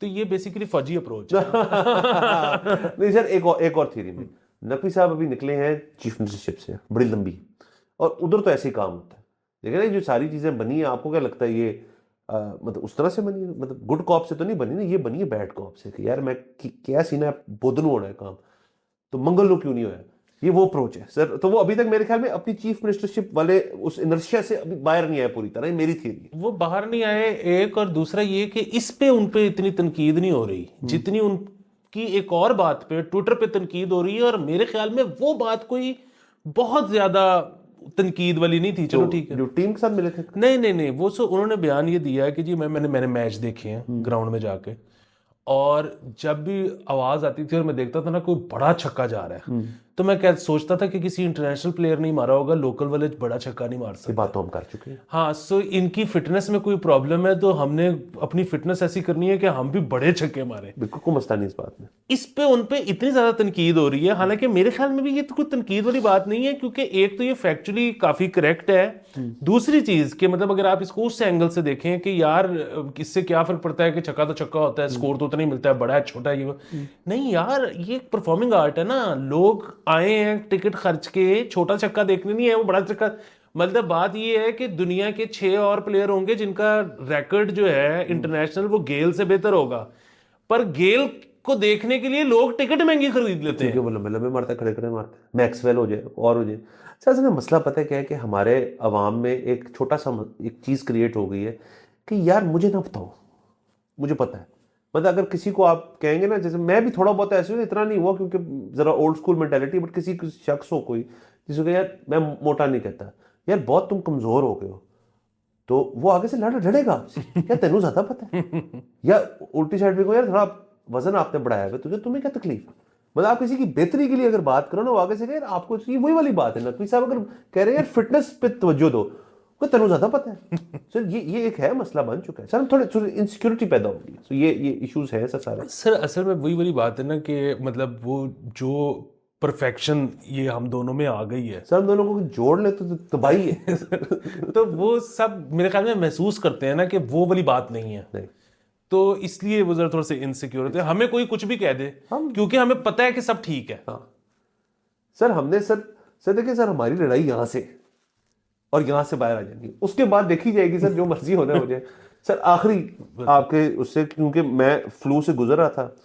तो ये बेसिकली फौजी अप्रोच है। नहीं सर एक और थ्योरी में नकवी साहब अभी निकले हैं चीफ मिनिस्टरशिप से बड़ी लंबी, और उधर तो ऐसे ही काम होता है। देखिए ना जो सारी चीजें बनी है, आपको क्या लगता है ये मतलब उस तरह से बनी है, मतलब गुड कॉप से तो नहीं बनी ना, ये बनी है बैड कॉप से कि यार मैं क्या सीना है, बोधनु होना है काम तो मंगल लो क्यों नहीं होया, ये वो अप्रोच है सर। तो वो अभी तक मेरे ख्याल में अपनी चीफ मिनिस्टरशिप वाले उस इनर्शिया से अभी बाहर नहीं आया पूरी तरह, मेरी थ्योरी है। वो बाहर नहीं आए एक, और दूसरा ये कि इस पे उन पे इतनी तनकीद नहीं हो रही जितनी उनकी एक और बात पे ट्विटर पे तनकीद हो रही है, और मेरे ख्याल में वो बात कोई बहुत ज्यादा तनकीद वाली नहीं थी। चलो ठीक है, जो टीम के साथ मिले थे। नहीं, वो सो उन्होंने बयान ये दिया है कि जी मैंने मैच देखे हैं ग्राउंड में जाके, और जब भी आवाज आती थी और मैं देखता था ना कोई बड़ा छक्का जा रहा है, तो मैं क्या सोचता था कि किसी इंटरनेशनल प्लेयर नहीं मारा होगा, लोकल वाले बड़ा छक्का नहीं मार सकते। बात तो हम कर चुके हैं। हाँ, सो इनकी फिटनेस में कोई प्रॉब्लम है, तो हमने अपनी फिटनेस ऐसी करनी है कि हम भी बड़े छक्के मारे। बिल्कुल कोई मसला नहीं इस बात में। इस पे उन पे इतनी ज्यादा तनकीद हो रही है, हालांकि मेरे ख्याल में भी ये तो कोई तनकीद वाली बात नहीं है, क्योंकि एक तो ये फैक्चुअली काफी करेक्ट है, दूसरी चीज कि मतलब अगर आप इसको उस एंगल से देखें कि यार इससे क्या फर्क पड़ता है कि छक्का तो छक्का होता है, स्कोर तो उतना ही मिलता है, बड़ा है छोटा है, ये नहीं यार, ये एक परफॉर्मिंग आर्ट है ना। लोग आए हैं टिकट खर्च के, छोटा छक्का देखने नहीं है, वो बड़ा छक्का। मतलब बात ये है कि दुनिया के 6 और प्लेयर होंगे जिनका रिकॉर्ड जो है इंटरनेशनल वो गेल से बेहतर होगा, पर गेल को देखने के लिए लोग टिकट महंगी खरीद लेते क्योंकि हैं। वो लंबे लंबे मारता है, खड़े खड़े मारता है, मैक्सवेल हो जाए और हो जाए। सर असल में मसला पता है क्या है कि हमारे अवाम में एक छोटा सा एक चीज़ क्रिएट हो गई है कि यार मुझे ना बताओ, मुझे पता है। मतलब अगर किसी को आप कहेंगे ना, जैसे मैं भी थोड़ा बहुत ऐसे हूँ, इतना नहीं हुआ क्योंकि ज़रा ओल्ड स्कूल मेंटेलिटी, बट किसी शख्स हो कोई जिसको कहे यार मैं मोटा नहीं कहता, यार बहुत तुम कमज़ोर हो गए हो, तो वो आगे से लड़ेगा आपसे, यार तेनू ज़्यादा पता है। या उल्टी साइड पे को, यार थोड़ा वजन आपने बढ़ाया है तुझे, तुम्हें क्या तकलीफ। मतलब आप किसी की बेहतरी के लिए अगर बात करो ना, वो आगे से कहे यार आपको ये वही वाली बात है। नकवी साहब अगर कह रहे हैं यार फिटनेस पे तवज्जो दो, को तेनू ज्यादा पता है। सर ये एक है मसला बन चुका है सर, हम थोड़े इनसिक्योरिटी पैदा होगी। तो ये इश्यूज हैं सर सारे। सर असल में वही वाली बात है ना कि मतलब वो जो परफेक्शन ये हम दोनों में आ गई है, सर हम दोनों को जोड़ ले तो तबाही है। तो वो सब मेरे ख्याल में महसूस करते हैं ना कि वो वाली बात नहीं है, नहीं तो इसलिए वो जरा थोड़ा सा इनसिक्योर होते हैं। हमें कोई कुछ भी कह दे हम क्योंकि हमें पता है कि सब ठीक है। हाँ सर, हमने सर देखिए सर, हमारी लड़ाई यहाँ से और यहाँ से बाहर आ जाएगी, उसके बाद देखी जाएगी सर, जो मर्जी होना हो जाए। सर आखिरी आपके उससे, क्योंकि मैं फ्लू से गुजर रहा था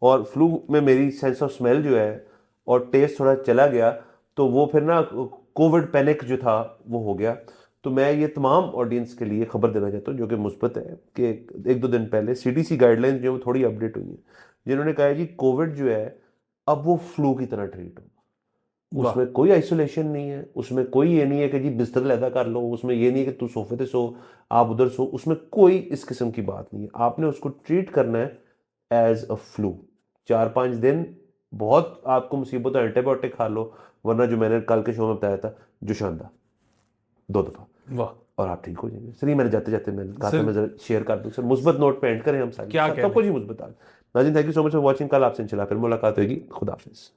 और फ्लू में मेरी सेंस ऑफ स्मेल जो है और टेस्ट थोड़ा चला गया, तो वो फिर ना कोविड पैनिक जो था वो हो गया। तो मैं ये तमाम ऑडियंस के लिए खबर देना चाहता हूँ जो कि मुस्बत है, कि एक दो दिन पहले सीडीसी गाइडलाइंस जो है वो थोड़ी अपडेट हुई है, जिन्होंने कहा है कि कोविड जो है अब वो फ्लू की तरह ट्रीट होगा। उसमें कोई आइसोलेशन नहीं है, उसमें कोई ये नहीं है कि जी बिस्तर लैदा कर लो, उसमें ये नहीं है कि तू सोफे पे सो आप उधर सो, उसमें कोई इस किस्म की बात नहीं है। आपने उसको ट्रीट करना है एज अ फ्लू। 4-5 दिन बहुत आपको मुसीबत है, एंटीबायोटिक खा लो, वरना जो मैंने कल के शो में बताया था जोशांदा 2 दफा, वाह, और आप ठीक हो जाएंगे। सर ये मैंने जाते जाते मैंने कहा था सर मैं जरा शेयर कर दूं सर, मुस्बत नोट पे एंड करें हम सारे, क्या सब कुछ ही मुस्बत। नाज़रीन thank you so much for watching. कल आपसे इंशाल्लाह फिर मुलाकात होगी। खुदा हाफिज़।